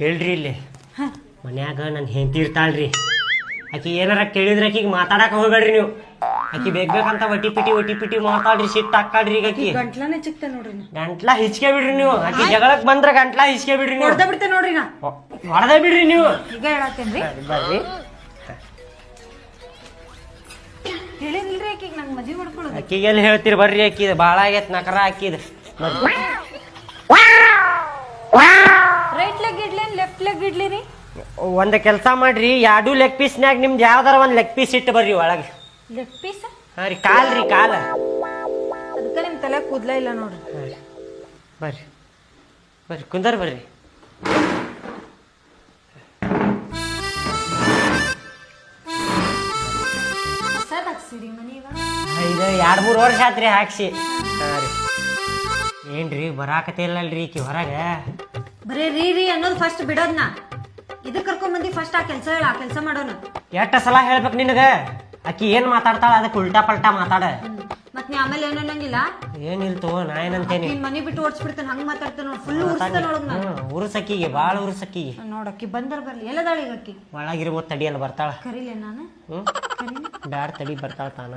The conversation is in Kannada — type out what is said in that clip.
ಕೇಳ್ರಿ ಇಲ್ಲಿ ಮನ್ಯಾಗ ನನ್ನ ಹೆಂಡತಿ ಇರ್ತಾಳ್ರಿ. ಆಕಿ ಏನಾರ ಕೇಳಿದ್ರೆ ಆಕಿಗೆ ಮಾತಾಡಕ ಹೋಗ್ಬೇಡ್ರಿ ನೀವು. ಆಕಿ ಬೇಕಂತ ಒಟಿ ಪಿಟಿ ಮಾತಾಡ್ರಿ, ಸಿಟ್ಟು ಹಾಕಾಡ್ರಿ. ಈಗ ಆಕಿ ಗಂಟ್ಲಾನೆ ಚಿಕ್ತ ನೋಡ್ರಿ, ಗಂಟ್ಲಾ ಹಿಚ್ಕೆ ಬಿಡ್ರಿ ನೀವು. ಆಕಿ ಜಗಳಕ್ ಬಂದ್ರ ಗಂಟ್ಲಾ ಹಿಚ್ಕೆ ಬಿಡ್ರಿ ನೀವು. ಹೊಡೆದ ಬಿಡ್ತೇನೆ ನೋಡ್ರಿ, ನಾ ಹೊಡೆದ ಬಿಡ್ರಿ ನೀವು. ಈಗ ಹೇಳತ್ತೇನ್ರಿ, ಬರ್ರಿ. ಹೇಳಿದಿಲ್ರಿ ಆಕಿಗೆ ನಂಗೆ ಮದ್ವೆ ಮಾಡ್ಕೊಳ್ಳೋದು. ಆಕಿಗೆ ಎಲ್ಲಿ ಹೇಳ್ತೀರಿ ಬರ್ರಿ. ಆಕಿದ ಭಾಳ ಆಗೈತ್ ನಕರ ಆಕಿದ. ರೈಟ್ ಲೆಗ್ ಇಡ್ಲಿ ಲೆಫ್ಟ್ ಲೆಗ್ ಇಡ್ಲಿ ರೀ? ಒಂದ್ ಕೆಲಸ ಮಾಡ್ರಿ, 2 ಲೆಗ್ ಪೀಸ್ನ್ಯಾಗ ನಿಮ್ದು ಯಾವ್ದಾರ ಒಂದ್ ಲೆಗ್ ಪೀಸ್ ಇಟ್ಟು ಬರ್ರಿ ಒಳಗೆ. Leg piece? ಹಾ ರೀ, ಕಾಲ್ ಕಾಲ. ಅದಕ್ಕೆ ನಿಮ್ ತಲೆ ಕೂದ್ಲ ಇಲ್ಲ ನೋಡ್ರಿ. ಬರ್ರಿ ಬರ್ರಿ ಕುಂದರ್ ಬರ್ರಿ. ಸರ್ ಹಾಕ್ಸಿರಿ ಮನಿ ಇವಾಗ? ಇದು 2-3 ವರ್ಷ ಆತ್ರಿ ಹಾಕ್ಸಿ. ಹಾ ರೀ. ಏನ್ರಿ ಬರಾಕತಿಲ್ಲಲ್ರಿ ಈಕಿ ಹೊರಗೆ? ಬರೇ ರೀ ಅನ್ನೋದು ಫಸ್ಟ್ ಬಿಡೋದ್ನ. ಇದಕ್ಕೆ ಕರ್ಕೊಂಡ್ ಬಂದಿ ಫಸ್ಟ್ ಆ ಕೆಲಸ ಹೇಳ, ಆ ಕೆಲಸ ಮಾಡೋಣ. ಎಷ್ಟು ಸಲ ಹೇಳ್ಬೇಕು ನಿನಗ? ಆಕಿ ಏನ್ ಮಾತಾಡ್ತಾಳ ಅದಕ್ಕೆ ಉಲ್ಟಾ ಪಲ್ಟಾ ಮಾತಾಡ. ಮತ್ ನೀ ಆಮೇಲೆ ಏನು ಅನ್ನಂಗಿಲ್ಲ? ಏನಿಲ್ತು, ನಾ ಏನಂತೇನಿ. ನೀನ್ ಮನಿ ಬಿಟ್ಟು ಓಡಿಸ್ಬಿಡ್ತೇನೆ, ಹಂಗ ಮಾತಾಡ್ತೇನೆ ನೋಡಿ. ಫುಲ್ ಉರ್ಸ್ತಾನೆ ನೋಡಕ್ ನಾನು. ಉರ್ಸಕ್ಕಿಗೆ ಭಾಳ ಉರ್ಸಕ್ಕಿಗೆ. ನೋಡಕ್ಕಿ ಬಂದರ್ ಬರ್ಲಿ. ಎಲ್ಲದಾಳ ಈಗ ಅಕ್ಕಿ? ಒಳಗಿರ್ಬೋದು, ತಡಿಯಲ್ಲ ಬರ್ತಾಳ. ಕರೀಲೆ ನಾನು? ಬ್ಯಾಡ ತಡಿ, ಬರ್ತಾಳ ತಾನ.